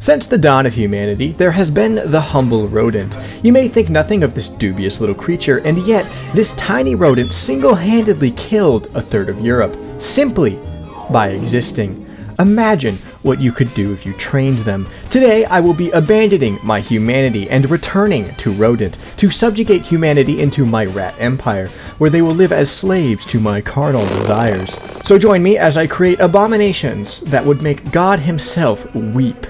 Since the dawn of humanity, there has been the humble rodent. You may think nothing of this dubious little creature, and yet this tiny rodent single-handedly killed a third of Europe, simply by existing. Imagine what you could do if you trained them. Today, I will be abandoning my humanity and returning to rodent to subjugate humanity into my rat empire, where they will live as slaves to my carnal desires. So join me as I create abominations that would make God himself weep.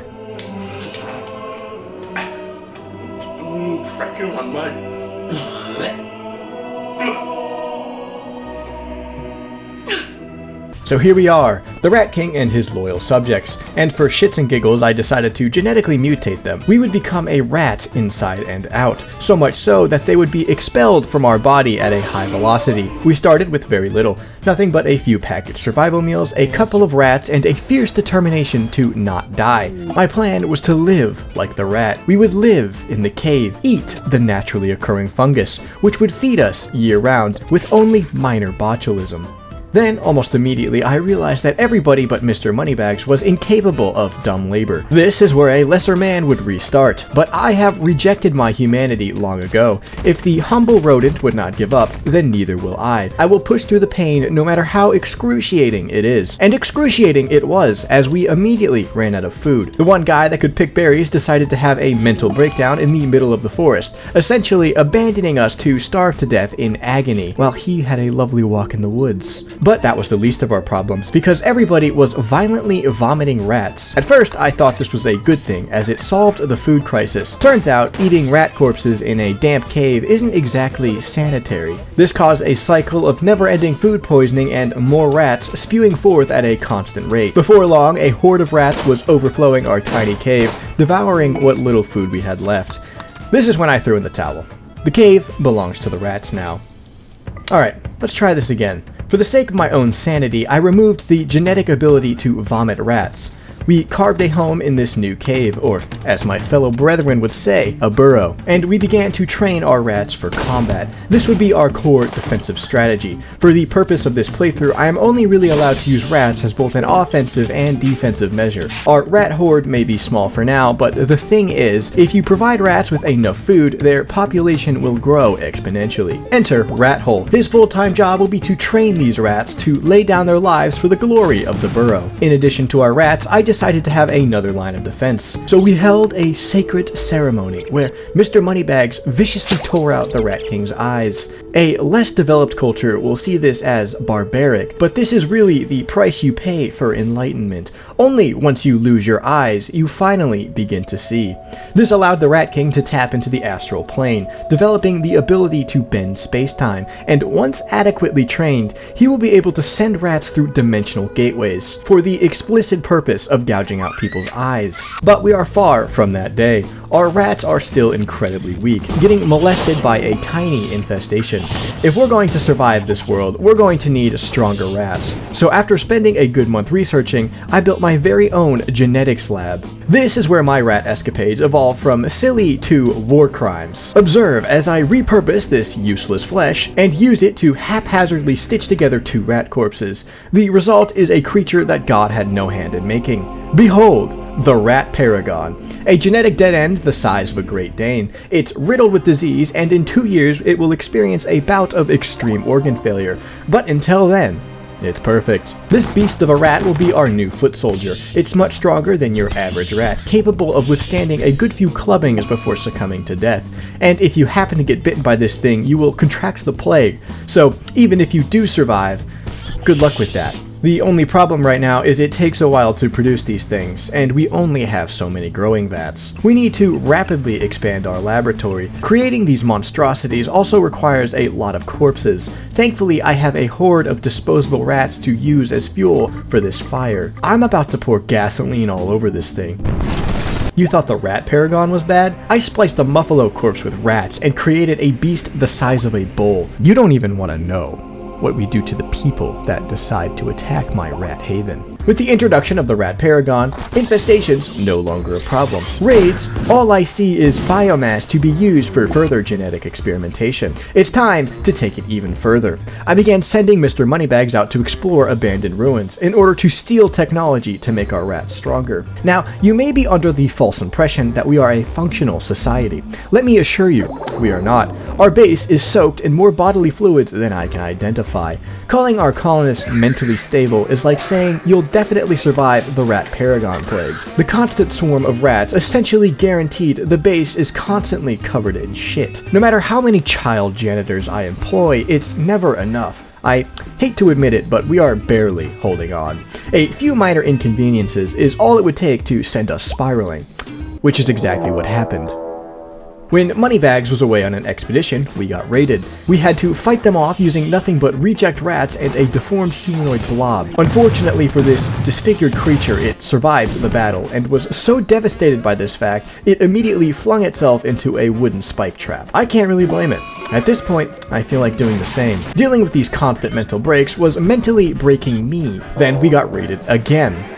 So here we are, the Rat King and his loyal subjects, and for shits and giggles I decided to genetically mutate them. We would become a rat inside and out, so much so that they would be expelled from our body at a high velocity. We started with very little, nothing but a few packaged survival meals, a couple of rats, and a fierce determination to not die. My plan was to live like the rat. We would live in the cave, eat the naturally occurring fungus, which would feed us year-round, with only minor botulism. Then, almost immediately, I realized that everybody but Mr. Moneybags was incapable of dumb labor. This is where a lesser man would restart, but I have rejected my humanity long ago. If the humble rodent would not give up, then neither will I. I will push through the pain no matter how excruciating it is. And excruciating it was, as we immediately ran out of food. The one guy that could pick berries decided to have a mental breakdown in the middle of the forest, essentially abandoning us to starve to death in agony, while he had a lovely walk in the woods. But that was the least of our problems, because everybody was violently vomiting rats. At first, I thought this was a good thing, as it solved the food crisis. Turns out, eating rat corpses in a damp cave isn't exactly sanitary. This caused a cycle of never-ending food poisoning and more rats spewing forth at a constant rate. Before long, a horde of rats was overflowing our tiny cave, devouring what little food we had left. This is when I threw in the towel. The cave belongs to the rats now. Alright, let's try this again. For the sake of my own sanity, I removed the genetic ability to vomit rats. We carved a home in this new cave, or as my fellow brethren would say, a burrow, and we began to train our rats for combat. This would be our core defensive strategy. For the purpose of this playthrough, I am only really allowed to use rats as both an offensive and defensive measure. Our rat horde may be small for now, but the thing is, if you provide rats with enough food, their population will grow exponentially. Enter Rat Hole. His full-time job will be to train these rats to lay down their lives for the glory of the burrow. In addition to our rats, I decided to have another line of defense. So we held a sacred ceremony where Mr. Moneybags viciously tore out the Rat King's eyes. A less developed culture will see this as barbaric, but this is really the price you pay for enlightenment. Only once you lose your eyes, you finally begin to see. This allowed the Rat King to tap into the astral plane, developing the ability to bend space-time, and once adequately trained, he will be able to send rats through dimensional gateways, for the explicit purpose of gouging out people's eyes. But we are far from that day. Our rats are still incredibly weak, getting molested by a tiny infestation. If we're going to survive this world, we're going to need stronger rats. So after spending a good month researching, I built my very own genetics lab. This is where my rat escapades evolved from silly to war crimes. Observe as I repurpose this useless flesh and use it to haphazardly stitch together two rat corpses. The result is a creature that God had no hand in making. Behold, the Rat Paragon, a genetic dead end the size of a Great Dane. It's riddled with disease, and in 2 years it will experience a bout of extreme organ failure. But until then, it's perfect. This beast of a rat will be our new foot soldier. It's much stronger than your average rat, capable of withstanding a good few clubbings before succumbing to death. And if you happen to get bitten by this thing, you will contract the plague. So even if you do survive, good luck with that. The only problem right now is it takes a while to produce these things, and we only have so many growing vats. We need to rapidly expand our laboratory. Creating these monstrosities also requires a lot of corpses. Thankfully, I have a horde of disposable rats to use as fuel for this fire. I'm about to pour gasoline all over this thing. You thought the Rat Paragon was bad? I spliced a Muffalo corpse with rats and created a beast the size of a bull. You don't even want to know what we do to the people that decide to attack my rat haven. With the introduction of the rat paragon, infestations no longer a problem. Raids, all I see is biomass to be used for further genetic experimentation. It's time to take it even further. I began sending Mr. Moneybags out to explore abandoned ruins in order to steal technology to make our rats stronger. Now, you may be under the false impression that we are a functional society. Let me assure you, we are not. Our base is soaked in more bodily fluids than I can identify. Calling our colonists mentally stable is like saying you'll definitely survive the rat paragon plague. The constant swarm of rats essentially guaranteed the base is constantly covered in shit. No matter how many child janitors I employ, it's never enough. I hate to admit it, but we are barely holding on. A few minor inconveniences is all it would take to send us spiraling, which is exactly what happened. When Moneybags was away on an expedition, we got raided. We had to fight them off using nothing but reject rats and a deformed humanoid blob. Unfortunately for this disfigured creature, it survived the battle and was so devastated by this fact, it immediately flung itself into a wooden spike trap. I can't really blame it. At this point, I feel like doing the same. Dealing with these constant mental breaks was mentally breaking me. Then we got raided again.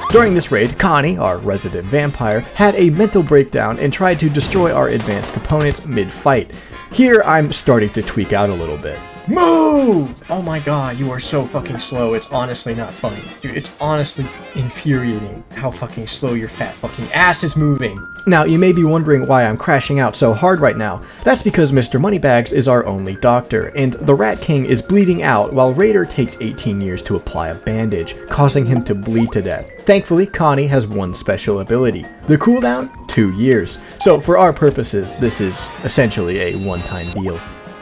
During this raid, Connie, our resident vampire, had a mental breakdown and tried to destroy our advanced components mid-fight. Here, I'm starting to tweak out a little bit. Move! Oh my god, you are so fucking slow. It's honestly not funny. Dude, it's honestly infuriating how fucking slow your fat fucking ass is moving. Now, you may be wondering why I'm crashing out so hard right now. That's because Mr. Moneybags is our only doctor, and the Rat King is bleeding out while Raider takes 18 years to apply a bandage, causing him to bleed to death. Thankfully, Connie has one special ability. The cooldown? 2 years. So for our purposes, this is essentially a one-time deal.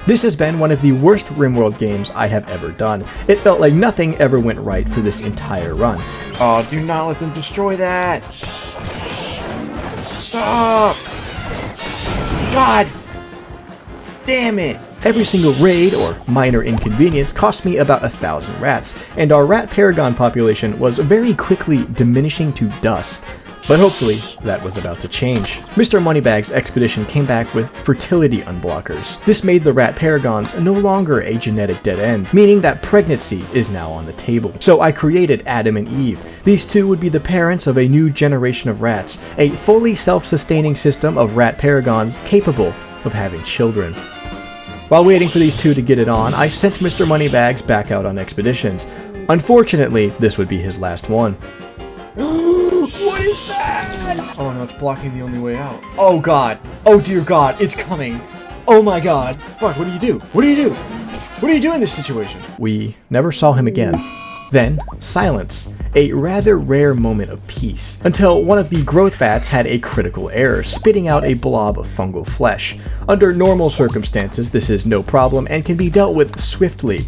This has been one of the worst Rimworld games I have ever done. It felt like nothing ever went right for this entire run. Oh, do not let them destroy that! Stop! God! Damn it! Every single raid or minor inconvenience cost me about 1,000 rats, and our rat paragon population was very quickly diminishing to dust. But hopefully, that was about to change. Mr. Moneybags' expedition came back with fertility unblockers. This made the rat paragons no longer a genetic dead end, meaning that pregnancy is now on the table. So I created Adam and Eve. These two would be the parents of a new generation of rats, a fully self-sustaining system of rat paragons capable of having children. While waiting for these two to get it on, I sent Mr. Moneybags back out on expeditions. Unfortunately, this would be his last one. What is that? Oh no, it's blocking the only way out. Oh god. Oh dear god, it's coming. Oh my god. Fuck, what do you do? What do you do? What do you do in this situation? We never saw him again. Then, silence. A rather rare moment of peace. Until one of the growth vats had a critical error, spitting out a blob of fungal flesh. Under normal circumstances, this is no problem and can be dealt with swiftly.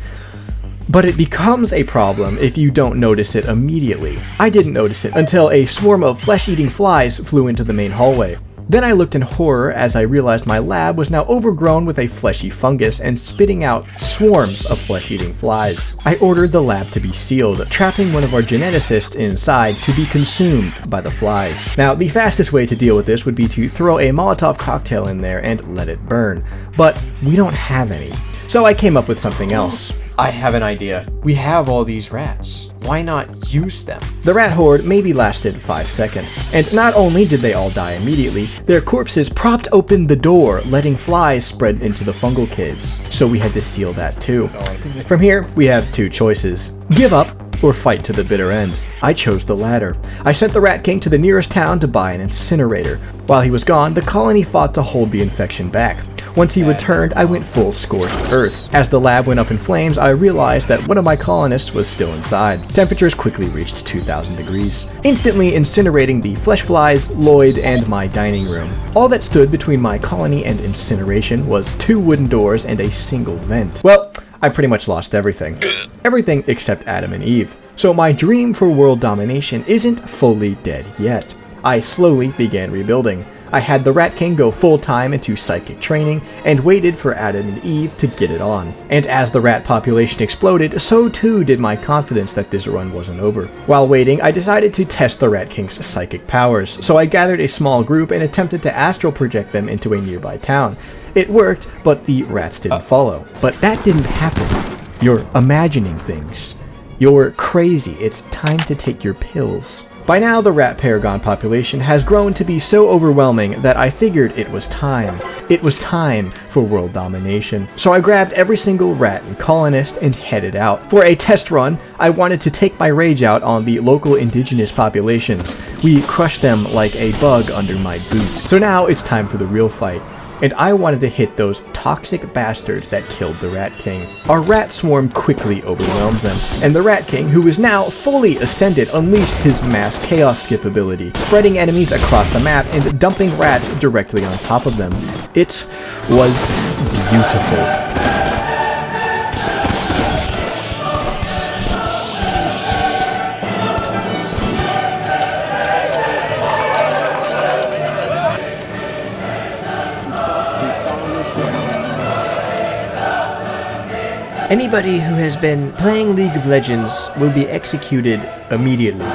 But it becomes a problem if you don't notice it immediately. I didn't notice it until a swarm of flesh-eating flies flew into the main hallway. Then I looked in horror as I realized my lab was now overgrown with a fleshy fungus and spitting out swarms of flesh-eating flies. I ordered the lab to be sealed, trapping one of our geneticists inside to be consumed by the flies. Now, the fastest way to deal with this would be to throw a Molotov cocktail in there and let it burn, but we don't have any. So I came up with something else. I have an idea. We have all these rats. Why not use them? The rat horde maybe lasted 5 seconds, and not only did they all die immediately, their corpses propped open the door, letting flies spread into the fungal caves. So we had to seal that too. From here, we have two choices. Give up, or fight to the bitter end. I chose the latter. I sent the Rat King to the nearest town to buy an incinerator. While he was gone, the colony fought to hold the infection back. Once he returned, I went full scorched earth. As the lab went up in flames, I realized that one of my colonists was still inside. Temperatures quickly reached 2,000 degrees, instantly incinerating the flesh flies, Lloyd, and my dining room. All that stood between my colony and incineration was 2 wooden doors and a single vent. Well, I pretty much lost everything. Everything except Adam and Eve. So my dream for world domination isn't fully dead yet. I slowly began rebuilding. I had the Rat King go full-time into psychic training and waited for Adam and Eve to get it on. And as the rat population exploded, so too did my confidence that this run wasn't over. While waiting, I decided to test the Rat King's psychic powers, so I gathered a small group and attempted to astral project them into a nearby town. It worked, but the rats didn't follow. But that didn't happen. You're imagining things. You're crazy. It's time to take your pills. By now, the rat paragon population has grown to be so overwhelming that I figured it was time. It was time for world domination. So I grabbed every single rat and colonist and headed out. For a test run, I wanted to take my rage out on the local indigenous populations. We crushed them like a bug under my boot. So now it's time for the real fight. And I wanted to hit those toxic bastards that killed the Rat King. Our rat swarm quickly overwhelmed them, and the Rat King, who is now fully ascended, unleashed his mass chaos skip ability, spreading enemies across the map and dumping rats directly on top of them. It was beautiful. Anybody who has been playing League of Legends will be executed immediately.